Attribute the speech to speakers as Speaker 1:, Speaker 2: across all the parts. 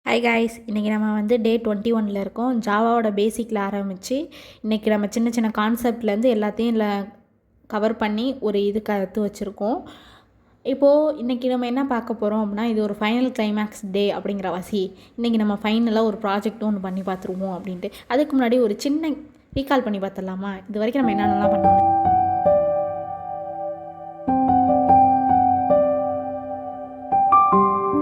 Speaker 1: Hi guys, இன்றைக்கி நம்ம வந்து டே 21 இருக்கோம். ஜாவாவோட பேசிக்கில் ஆரம்பித்து இன்றைக்கி நம்ம சின்ன சின்ன கான்செப்ட்லேருந்து எல்லாத்தையும் கவர் பண்ணி ஒரு இது கற்று வச்சுருக்கோம். இப்போது இன்றைக்கி நம்ம என்ன பார்க்க போகிறோம் அப்படின்னா, இது ஒரு ஃபைனல் கிளைமேக்ஸ் டே அப்படிங்கிற வாசி இன்றைக்கி நம்ம ஃபைனலாக ஒரு ப்ராஜெக்ட்டும் ஒன்று பண்ணி பார்த்துருவோம் அப்படின்ட்டு. அதுக்கு முன்னாடி ஒரு சின்ன ரீகால் பண்ணி பார்த்துடலாமா? இது வரைக்கும் நம்ம என்னென்னலாம் பண்ணோம்.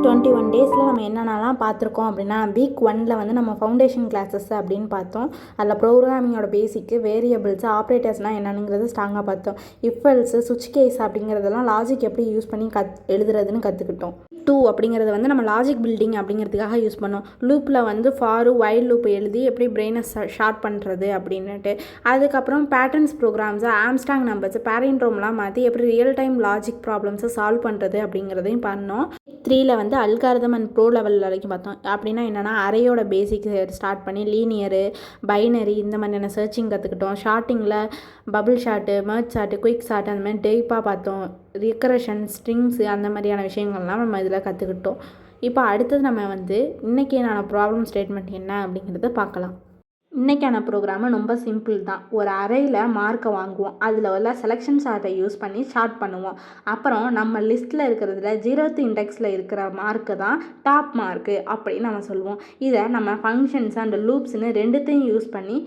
Speaker 1: 21 டேஸில் நம்ம என்னென்னலாம் பார்த்துருக்கோம் அப்படின்னா, வீக் 1ல் வந்து நம்ம ஃபவுண்டேஷன் கிளாஸஸ் அப்படின்னு பார்த்தோம். அதில் ப்ரோக்ராமிங்கோட பேசிக்கு, வேரியபிள்ஸ், ஆப்ரேட்டர்ஸ்னால் என்னென்னுங்கிறது ஸ்ட்ராங்காக பார்த்தோம். இஃபெல்ஸு, சுவிட்ச் கேஸ் அப்படிங்கிறதெல்லாம் லாஜிக் எப்படி யூஸ் பண்ணி எழுதுறதுன்னு கற்றுக்கிட்டோம். 2 அப்படிங்கிறது வந்து நம்ம லாஜிக் பில்டிங் அப்படிங்கிறதுக்காக யூஸ் பண்ணோம். லூப்பில் வந்து ஃபாரு வைல் லூப் எழுதி எப்படி பிரெயினை ஷார்ட் பண்ணுறது அப்படின்னுட்டு. அதுக்கப்புறம் பேட்டர்ன்ஸ் ப்ரோக்ராம்ஸு, ஆம்ஸ்ட்ராங் நம்பர்ஸ், பேரண்ட்ரோம்லாம் மாற்றி எப்படி ரியல் டைம் லாஜிக் ப்ராப்ளம்ஸை சால்வ் பண்ணுறது அப்படிங்கிறதையும் பண்ணோம். 3ல் வந்து அல்காரிதம் அண்ட் ப்ரோ லெவல் வரைக்கும் பார்த்தோம். அப்படின்னா என்னென்னா, அரையோட பேசிக் ஸ்டார்ட் பண்ணி லீனியரு, பைனரி இந்த மாதிரியான சர்ச்சிங் கற்றுக்கிட்டோம். ஷார்ட்டிங்கில் bubble sort, merge sort, quick sort அந்த மாதிரி டீப்பாக பார்த்தோம். ரிகரஷன், ஸ்ட்ரிங்ஸு அந்த மாதிரியான விஷயங்கள்லாம் நம்ம இதில் கற்றுக்கிட்டோம். இப்போ அடுத்தது நம்ம வந்து இன்றைக்கான ப்ராப்ளம் ஸ்டேட்மெண்ட் என்ன அப்படிங்கிறத பார்க்கலாம். இன்றைக்கான ப்ரோக்ராமு ரொம்ப சிம்பிள் தான். ஒரு அறையில் மார்க்கை வாங்குவோம். அதில் உள்ள செலெக்ஷன் சார்ட்டை யூஸ் பண்ணி ஷார்ட் பண்ணுவோம். அப்புறம் நம்ம லிஸ்ட்டில் இருக்கிறதுல 0th இண்டெக்ஸில் இருக்கிற மார்க்கு தான் டாப் மார்க்கு அப்படின்னு நம்ம சொல்லுவோம். இதை நம்ம ஃபங்க்ஷன்ஸ் அண்ட் லூப்ஸ்னு ரெண்டுத்தையும் யூஸ் பண்ணி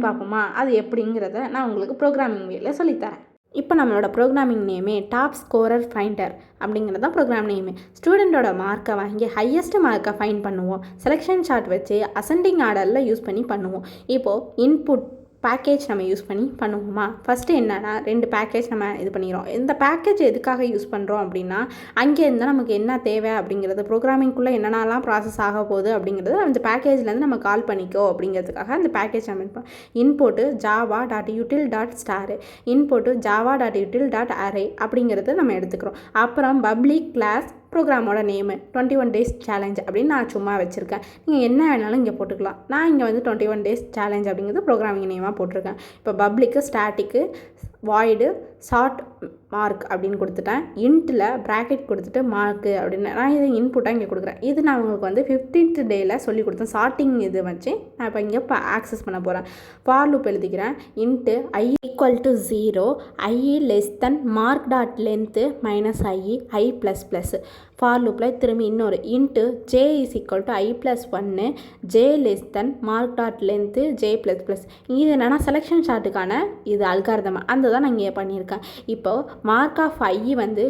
Speaker 1: பார்ப்போமா? அது எப்படிங்கிறத நான் உங்களுக்கு ப்ரோக்ராமிங் வேல சொல்லித்தரேன். இப்போ நம்மளோட ப்ரோக்ராமிங் நேமே டாப் ஸ்கோரர் ஃபைண்டர் அப்படிங்கிறது தான் ப்ரோக்ராம் நேமு. ஸ்டூடெண்ட்டோட மார்க்கை வாங்கி ஹையஸ்ட் மார்க்கை ஃபைண்ட் பண்ணுவோம். செலெக்ஷன் சார்ட் வச்சு அசெண்டிங் ஆர்டரில் யூஸ் பண்ணி பண்ணுவோம். இப்போது இன்புட் பேக்கேஜ் நம்ம யூஸ் பண்ணி பண்ணுவோமா? ஃபஸ்ட்டு என்னென்னா 2 பேக்கேஜ் நம்ம இது பண்ணிடுறோம். இந்த பேக்கேஜ் எதுக்காக யூஸ் பண்ணுறோம் அப்படின்னா, அங்கேருந்து நமக்கு என்ன தேவை அப்படிங்கிறது, ப்ரோக்ராமிங்குள்ளே என்னென்னலாம் ப்ராசஸ் ஆக போகுது அப்படிங்கிறது அந்த பேக்கேஜ்லேருந்து நம்ம கால் பண்ணிக்கோ அப்படிங்கிறதுக்காக அந்த பேக்கேஜ் நம்ம இருப்போம். இன்புட்டு java.util.star, இன்புட்டு java.util.array அப்படிங்கிறது நம்ம எடுத்துக்கிறோம். அப்புறம் பப்ளிக் கிளாஸ் ப்ரோக்ராமோட நேமு 21 டேஸ் சேலஞ்ச் அப்படின்னு நான் சும்மா வச்சுருக்கேன். நீங்கள் என்ன வேணாலும் இங்கே போட்டுக்கலாம். நான் இங்கே வந்து 21 டேஸ் சேலஞ்ச் அப்படிங்கிறது ப்ரோக்ராமிங் நேமாக போட்டிருக்கேன். இப்போ பப்ளிக்கு, ஸ்டாட்டிக்கு, வாய்டு, ஷார்ட் மார்க் அப்படின்னு கொடுத்துட்டேன். இன்ட்டில் ப்ராக்கெட் கொடுத்துட்டு மார்க்கு அப்படின்னு நான் இதை இன்புட்டாக இங்கே கொடுக்குறேன். இது நான் உங்களுக்கு வந்து 15th டேயில் சொல்லி கொடுத்தேன். ஷார்ட்டிங் இது வச்சு நான் இப்போ இங்கே ஆக்சஸ் பண்ண போகிறேன். ஃபார் லூப் எழுதிக்கிறேன். Into i = 0, i less than mark dot length minus i plus plus. For லூப்பில் திரும்பி இன்னொரு into j = i + 1, j less than mark dot length j plus plus. இது என்னென்னா செலெக்ஷன் சார்ட்டுக்கான இது அல்காரிதம் அந்த தான் நான் இங்கே பண்ணியிருக்கேன். இப்போது மார்க் ஆஃப் i வந்து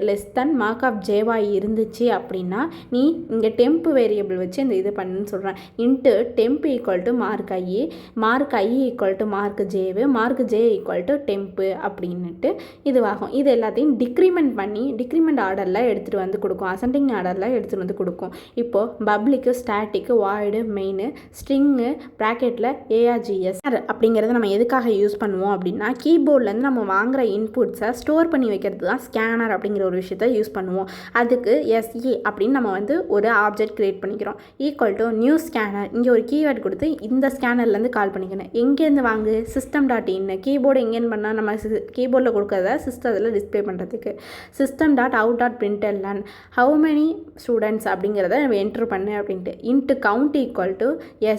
Speaker 1: லெஸ் தென் மார்க் ஆஃப் ஜேவாக இருந்துச்சு அப்படின்னா நீ இங்கே டெம்ப் வேரியபிள் வச்சு இந்த இது பண்ணுன்னு சொல்கிறேன். Int temp = mark i, mark i = mark j, mark j = temp அப்படின்னுட்டு இதுவாகும். இது எல்லாத்தையும் டிக்ரிமெண்ட் பண்ணி டிக்ரிமெண்ட் ஆர்டரில் எடுத்துகிட்டு வந்து கொடுக்கும். அசெண்டிங் ஆர்டரில் எடுத்துகிட்டு வந்து கொடுக்கும். இப்போது பப்ளிக்கு, ஸ்டாட்டிக்கு, வாய்டு, மெயின், ஸ்ட்ரிங்கு, ப்ராக்கெட்டில் args அப்படிங்கிறத நம்ம எதுக்காக யூஸ் பண்ணுவோம் அப்படின்னா, கீபோர்ட்லேருந்து நம்ம வாங்குகிற இன்புட்ஸை ஸ்டோர் பண்ணி வைக்கிறது தான் ஸ்கேனர் அப்படிங்கிற ஒரு விஷயத்தை யூஸ் பண்ணுவோம். அதுக்கு SE அப்படின்னு நம்ம வந்து ஒரு ஆப்ஜெக்ட் க்ரியேட் பண்ணிக்கிறோம். = நியூ ஸ்கேனர். இங்கே ஒரு கீவேர்ட் கொடுத்து இந்த ஸ்கேனர்லேருந்து கால் பண்ணிக்கணும். எங்கேருந்து வாங்கு? system.in. கீபோர்டு எங்கேன்னு பண்ணால் நம்ம கீபோர்டில் கொடுக்கறத சிஸ்டத்தில் டிஸ்பிளே பண்ணுறதுக்கு. system.out.println ஹவு மெனி ஸ்டூடெண்ட்ஸ் அப்படிங்கிறத நம்ம என்ட்ரு பண்ணு அப்படின்ட்டு. இன்ட்டு கவுண்ட் =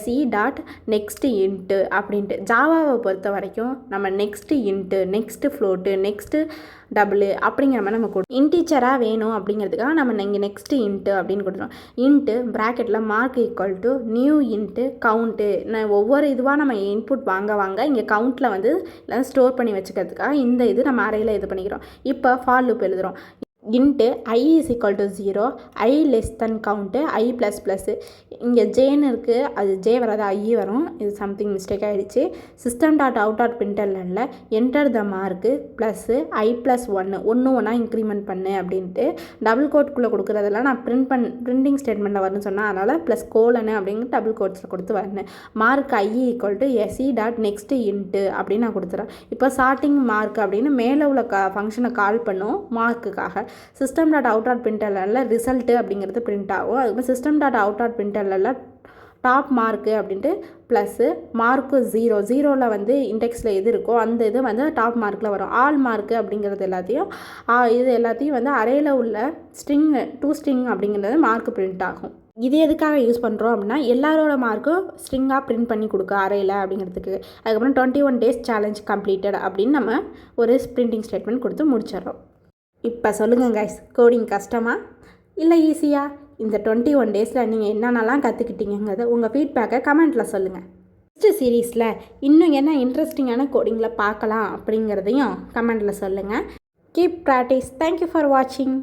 Speaker 1: SE.next int அப்படின்ட்டு. ஜாவாவை பொறுத்த வரைக்கும் நம்ம next into, next float, next double அப்படிங்கிற மாதிரி நம்ம கொடுக்கும். இன்டீச்சராக வேணும் அப்படிங்கிறதுக்காக நம்ம இங்கே நெக்ஸ்ட்டு இன்ட்டு அப்படின்னு கொடுத்துருவோம். இன்ட்டு ப்ராக்கெட்டில் மார்க் = நியூ இன்ட்டு கவுண்ட்டு. நான் ஒவ்வொரு இதுவாக நம்ம இன்புட் வாங்க இங்கே கவுண்ட்டில் வந்து ஸ்டோர் பண்ணி வச்சுக்கிறதுக்காக இந்த இது நம்ம அறையில் இது பண்ணிக்கிறோம். இப்போ ஃபார் லூப் எழுதுகிறோம். Into i = 0, i less than count i plus plus. இங்கே ஜேன்னு இருக்குது, அது ஜே வராது i வரும். இது சம்திங் மிஸ்டேக் ஆகிடுச்சு. system.out.println enter the mark plus i + 1 ஒன்றா இன்க்ரிமெண்ட் பண்ணு அப்படின்ட்டு டபுள் கோட்குள்ளே கொடுக்குறதெல்லாம் நான் பிரிண்டிங் ஸ்டேட்மெண்ட்டில் வரணும்னு சொன்னால் அதனால் ப்ளஸ் கோலனு அப்படிங்கிற டபுள் கோட்ஸில் கொடுத்து வரணும். மார்க் i = SE.next int அப்படின்னு நான் கொடுத்துறேன். இப்போ ஷார்ட்டிங் மார்க் அப்படின்னு மேலே உள்ள ஃபங்க்ஷனை கால் பண்ணும் மார்க்குக்காக. system.out.println ரிசல்ட்டு அப்படிங்கிறது பிரிண்ட் ஆகும். அதுக்கு system.out.println டாப் மார்க்கு அப்படின்ட்டு ப்ளஸ்ஸு மார்க்கு 0ல் வந்து இண்டெக்ஸில் எது இருக்கோ அந்த இது வந்து டாப் மார்க்கில் வரும். ஆல் மார்க்கு அப்படிங்கிறது எல்லாத்தையும் வந்து அறையில் உள்ள ஸ்ட்ரிங் 2 ஸ்ட்ரிங் அப்படிங்கிறது மார்க்கு பிரிண்ட் ஆகும். இது எதுக்காக யூஸ் பண்ணுறோம் அப்படின்னா எல்லாரோட மார்க்கும் ஸ்ட்ரிங்காக பிரிண்ட் பண்ணி கொடுக்க அறையில் அப்படிங்கிறதுக்கு. அதுக்கப்புறம் 21 days சேலஞ்ச் கம்ப்ளீட்டட் அப்படின்னு நம்ம ஒரு பிரிண்டிங் ஸ்டேட்மெண்ட் கொடுத்து முடிச்சிடறோம். இப்போ சொல்லுங்கள் கைஸ், கோடிங் கஷ்டமா இல்லை ஈஸியா? இந்த 21 days நீங்கள் என்னென்னலாம் கற்றுக்கிட்டீங்கிறத உங்கள் ஃபீட்பேக்கை கமெண்ட்டில் சொல்லுங்கள். நெக்ஸ்ட் சீரீஸில் இன்னும் என்ன இன்ட்ரெஸ்டிங்கான கோடிங்கில் பார்க்கலாம் அப்படிங்கிறதையும் கமெண்ட்டில் சொல்லுங்கள். Keep practice. தேங்க்யூ ஃபார் வாட்சிங்.